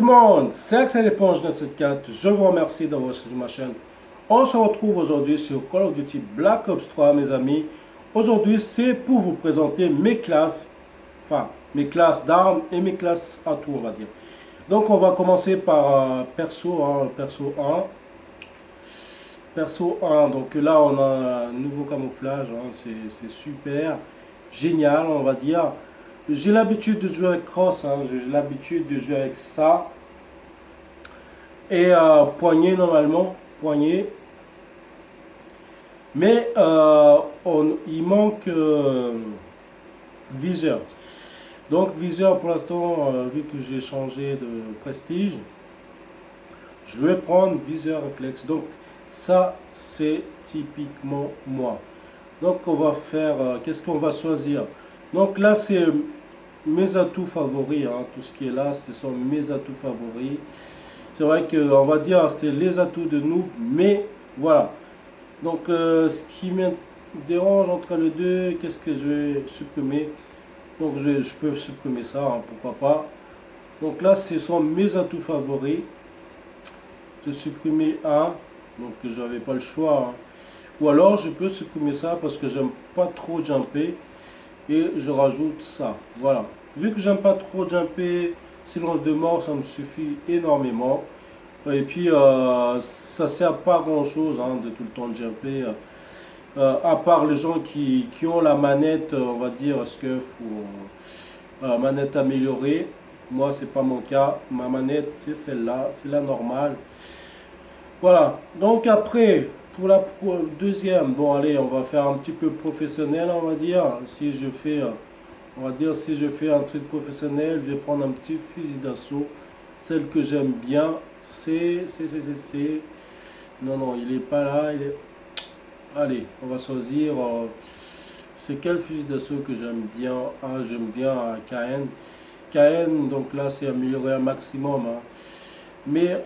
monde, c'est Axel Éponge dans cette carte. Je vous remercie d'avoir suivi ma chaîne. On se retrouve aujourd'hui sur Call of Duty Black Ops 3, mes amis. Aujourd'hui, c'est pour vous présenter mes classes, enfin, mes classes d'armes et mes classes à tout, on va dire. Donc, on va commencer par perso 1. Perso 1, donc là, on a un nouveau camouflage, hein, c'est super, génial, on va dire. J'ai l'habitude de jouer avec Cross, hein, j'ai l'habitude de jouer avec ça. Et poignée normalement, poignée. Mais il manque viseur. Donc viseur pour l'instant, vu que j'ai changé de prestige, je vais prendre viseur réflexe. Donc ça c'est typiquement moi. Donc on va faire, qu'est-ce qu'on va choisir? Donc là c'est mes atouts favoris, hein. Tout ce qui est là, ce sont mes atouts favoris. C'est vrai qu'on va dire c'est les atouts de nous, mais voilà. Donc ce qui me dérange entre les deux, qu'est-ce que je vais supprimer? Donc je peux supprimer ça, hein, pourquoi pas. Donc là ce sont mes atouts favoris. Je supprimer un, donc j'avais pas le choix, hein. Ou alors je peux supprimer ça parce que j'aime pas trop jumper et je rajoute ça. Voilà. Vu que j'aime pas trop jumper, silence de mort, ça me suffit énormément. Et puis, ça sert pas à grand chose, hein, de tout le temps jumper. À part les gens qui ont la manette, on va dire, SCUF ou manette améliorée. Moi, c'est pas mon cas. Ma manette, c'est celle-là, c'est la normale. Voilà. Donc après, pour la deuxième, bon allez, on va faire un petit peu professionnel, on va dire. Si je fais, on va dire, si je fais un truc professionnel, je vais prendre un petit fusil d'assaut. Celle que j'aime bien, c'est... Non, il est pas là. Il est... Allez, on va choisir... c'est quel fusil d'assaut que j'aime bien? Ah, j'aime bien KN. KN, donc là, c'est amélioré un maximum, hein. Mais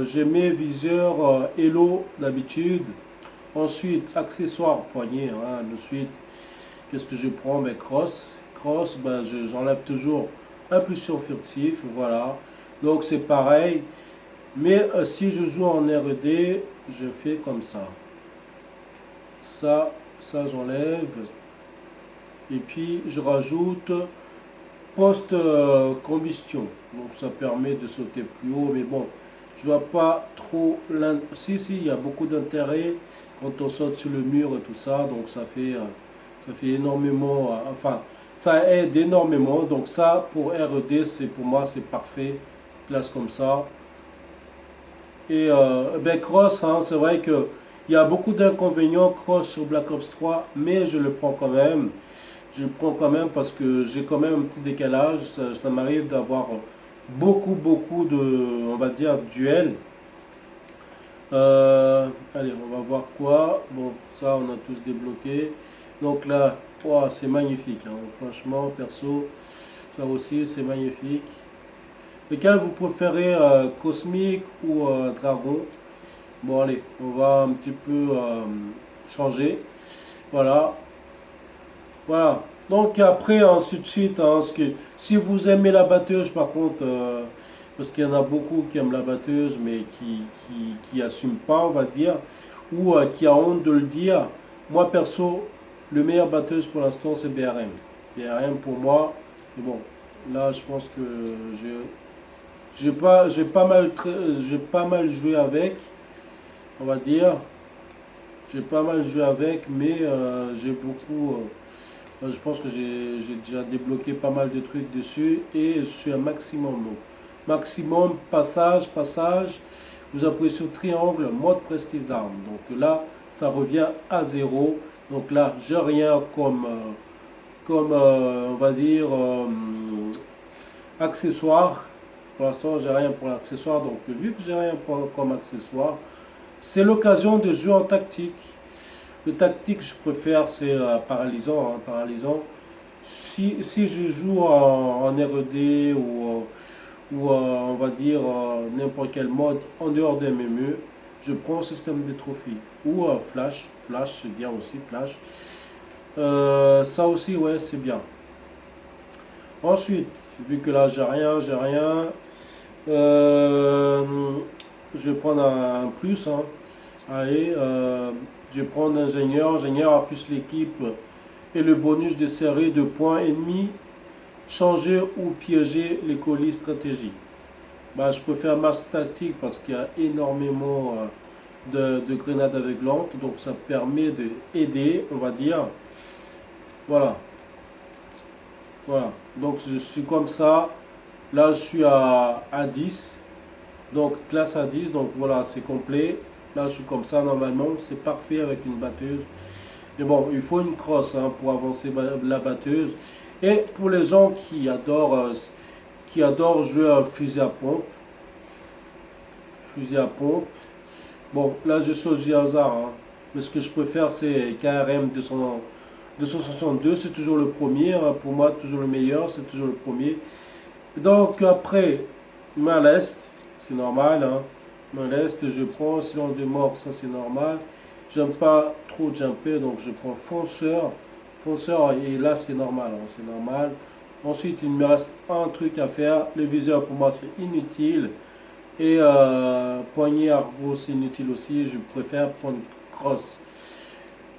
j'ai mes viseurs Hello d'habitude. Ensuite, accessoires poignet, hein. Ensuite, qu'est-ce que je prends? Ben, Cross. Cross, ben, j'enlève toujours impulsion furtif, voilà. Donc c'est pareil. Mais si je joue en R&D, je fais comme ça. Ça j'enlève. Et puis je rajoute post-combustion. Donc ça permet de sauter plus haut. Mais bon, je vois pas trop... Si, il y a beaucoup d'intérêt quand on saute sur le mur et tout ça. Donc ça fait énormément... enfin, ça aide énormément. Donc ça, pour R&D, pour moi, c'est parfait. Classe comme ça. Et ben Cross, hein, c'est vrai que il y a beaucoup d'inconvénients Cross sur Black Ops 3, mais je le prends quand même. Je le prends quand même parce que j'ai quand même un petit décalage. Ça m'arrive d'avoir beaucoup de, on va dire, duels. Allez, on va voir quoi. Bon, ça, on a tous débloqué. Donc là, wow, c'est magnifique, hein. Franchement, perso, ça aussi, c'est magnifique. Lequel vous préférez, cosmique ou dragon? Bon, allez, on va un petit peu changer. Voilà. Voilà. Donc après, ainsi de suite, hein, si vous aimez la batteuse, par contre, parce qu'il y en a beaucoup qui aiment la batteuse, mais qui assument pas, on va dire, ou qui a honte de le dire. Moi, perso, le meilleur batteuse pour l'instant, c'est BRM. BRM pour moi, mais bon, là, je pense que j'ai pas mal joué avec, on va dire. J'ai pas mal joué avec, mais j'ai beaucoup. Je pense que j'ai déjà débloqué pas mal de trucs dessus et je suis un maximum. Donc, maximum, passage. Vous appuyez sur triangle, mode prestige d'arme. Donc là, ça revient à 0. Donc là, j'ai rien comme on va dire, accessoire. Pour l'instant, j'ai rien pour l'accessoire. Donc vu que j'ai rien comme accessoire, c'est l'occasion de jouer en tactique. Le tactique, je préfère, c'est paralysant, hein, paralysant. Si je joue en R&D ou on va dire n'importe quel mode en dehors des MME, je prends système de trophée ou flash. Flash, c'est bien aussi, flash. Ça aussi, ouais, c'est bien. Ensuite, vu que là, j'ai rien, Euh, je vais prendre un plus, hein. Allez, je vais prendre ingénieur. Ingénieur affiche l'équipe et le bonus de série de points ennemis. Changer ou piéger les colis stratégiques. Bah, je préfère masse tactique parce qu'il y a énormément de grenades aveuglantes. Donc ça permet d'aider, on va dire. Voilà, voilà. Donc je suis comme ça. Là, je suis à 10. Donc classe à 10. Donc voilà, c'est complet. Là, je suis comme ça normalement. C'est parfait avec une batteuse. Mais bon, il faut une crosse hein, pour avancer la batteuse. Et pour les gens qui adorent jouer à fusil à pompe. Bon, là, je choisis hasard. Hein. Mais ce que je préfère, c'est KRM 262. C'est toujours le premier. Hein. Pour moi, toujours le meilleur. C'est toujours le premier. Donc après, main leste, c'est normal. Hein. Main leste, je prends silence de mort, ça c'est normal. J'aime pas trop jumper, donc je prends fonceur. Fonceur, et là c'est normal. Hein, c'est normal. Ensuite, il me reste un truc à faire. Le viseur, pour moi, c'est inutile. Et poignée argot, c'est inutile aussi. Je préfère prendre cross.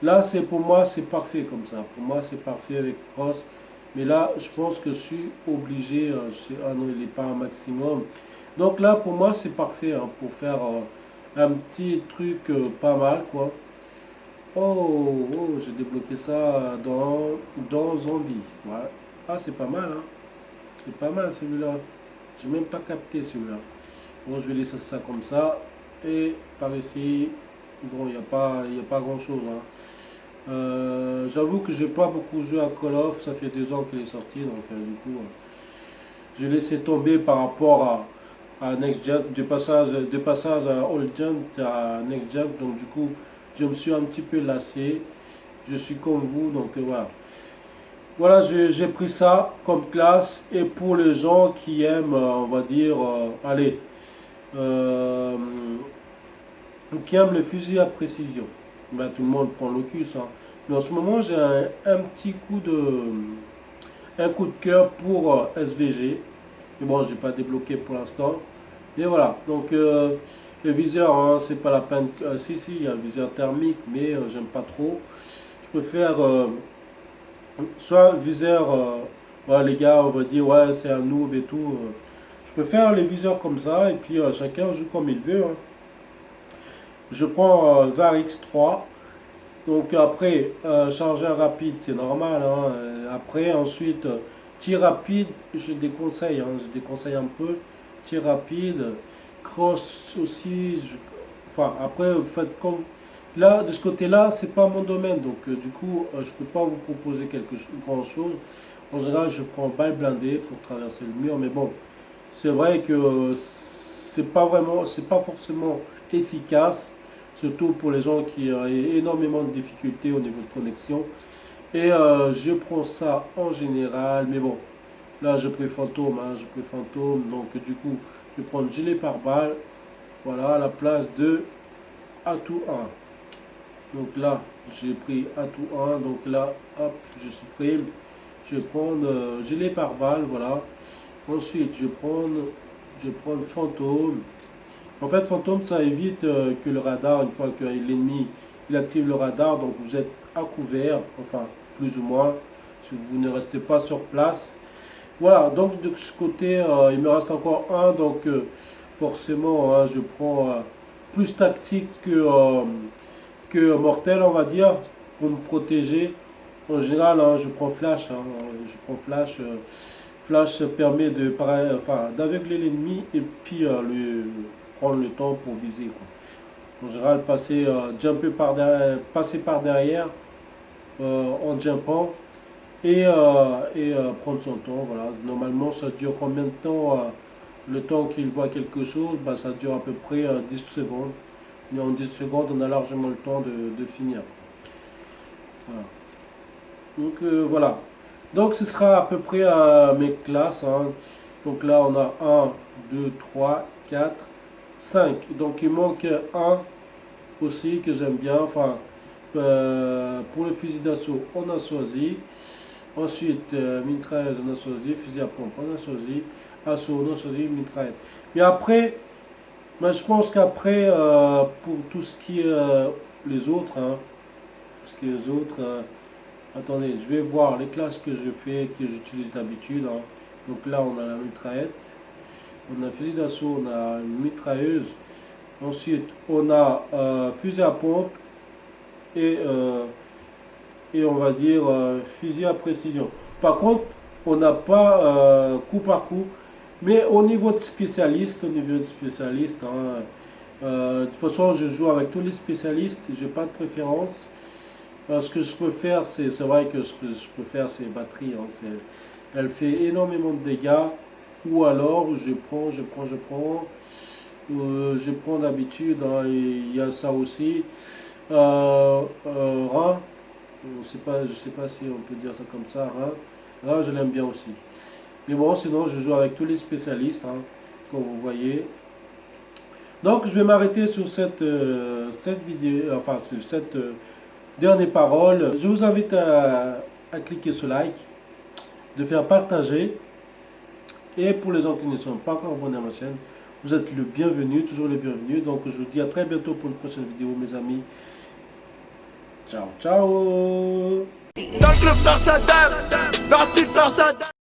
Là, c'est pour moi, c'est parfait comme ça. Pour moi, c'est parfait avec cross. Mais là, je pense que je suis obligé. Ah non, il n'est pas un maximum. Donc là, pour moi, c'est parfait hein, pour faire un petit truc pas mal, quoi. Oh, oh, j'ai débloqué ça dans Zombie. Ouais. Ah, c'est pas mal, hein. C'est pas mal celui-là. J'ai même pas capté celui-là. Bon, je vais laisser ça comme ça. Et par ici, bon, il y a pas grand-chose, hein. J'avoue que j'ai pas beaucoup joué à Call of, ça fait 2 ans qu'il est sorti, donc du coup, j'ai laissé tomber par rapport à Next Gen, du passage à Old Gen à Next Gen, donc du coup, je me suis un petit peu lassé. Je suis comme vous, donc voilà. Voilà, j'ai pris ça comme classe, et pour les gens qui aiment, on va dire, allez, euh, qui aiment le fusil à précision, ben, tout le monde prend le cul, ça. Mais en ce moment, j'ai un petit un coup de cœur pour SVG. Mais bon, j'ai pas débloqué pour l'instant. Mais voilà, donc le viseur, hein, c'est pas la peine. Si, si, il y a un viseur thermique, mais j'aime pas trop. Je préfère soit viseur, ouais, les gars, on va dire, ouais, c'est un noob et tout. Je préfère les viseurs comme ça, et puis chacun joue comme il veut. Hein. Je prends VAR-X 3. Donc après, chargeur rapide, c'est normal. Hein. Après, ensuite, tir rapide, je déconseille. Hein, je déconseille un peu. Tir rapide, cross aussi. Enfin, après, vous faites comme. Là, de ce côté-là, c'est pas mon domaine. Donc, du coup, je peux pas vous proposer grand chose. En général, je prends balle blindée pour traverser le mur. Mais bon, c'est vrai que c'est pas forcément efficace, surtout pour les gens qui ont énormément de difficultés au niveau de connexion. Et je prends ça en général, mais bon, là je prends fantôme, hein, je prends fantôme, donc du coup, je vais prendre gilet pare-balles, voilà, à la place de atout 1. Donc là, j'ai pris atout 1, donc là, hop, je supprime, je vais prendre gilet pare-balles, voilà. Ensuite, je vais prendre fantôme. En fait, fantôme, ça évite que le radar, une fois que l'ennemi il active le radar, donc vous êtes à couvert, enfin, plus ou moins, si vous ne restez pas sur place. Voilà, donc de ce côté, il me reste encore un, donc forcément, hein, je prends plus tactique que mortel, on va dire, pour me protéger. En général, hein, je prends flash, hein, je prends flash. Flash permet enfin, d'aveugler l'ennemi et puis prendre le temps pour viser. Quoi. En général, passer par derrière en jumpant et prendre son temps. Voilà. Normalement, ça dure combien de temps le temps qu'il voit quelque chose, bah, ça dure à peu près 10 secondes. Et en 10 secondes, on a largement le temps de finir. Voilà. Donc voilà. Donc ce sera à peu près mes classes. Hein. Donc là on a 1, 2, 3, 4, 5. Donc il manque un aussi que j'aime bien. Enfin, pour le fusil d'assaut, on a choisi. Ensuite, mitrailleuse en assaut, fusil à pompe en assaut, en assaut, mitrailleuse. Mais après, moi, je pense qu'après, pour tout ce qui est les autres, hein, tout ce qui est les autres, attendez, je vais voir les classes que je fais, que j'utilise d'habitude. Hein. Donc là, on a la mitraillette, on a un fusil d'assaut, on a une mitrailleuse. Ensuite, on a fusil à pompe et on va dire fusil à précision. Par contre, on n'a pas coup par coup, mais au niveau de spécialiste, hein, de toute façon, je joue avec tous les spécialistes, j'ai pas de préférence. Ce que je peux faire, c'est vrai que ce que je peux faire, c'est batterie. Hein, elle fait énormément de dégâts. Ou alors, je prends. Je prends d'habitude. Hein, il y a ça aussi. Rein. Je sais pas si on peut dire ça comme ça. Rein, je l'aime bien aussi. Mais bon, sinon, je joue avec tous les spécialistes, hein, comme vous voyez. Donc, je vais m'arrêter sur cette vidéo, enfin, sur cette dernière parole. Je vous invite à cliquer sur like, de faire partager. Et pour les gens qui ne sont pas encore abonnés à ma chaîne, vous êtes le bienvenu, toujours le bienvenu. Donc, je vous dis à très bientôt pour une prochaine vidéo, mes amis. Ciao, ciao.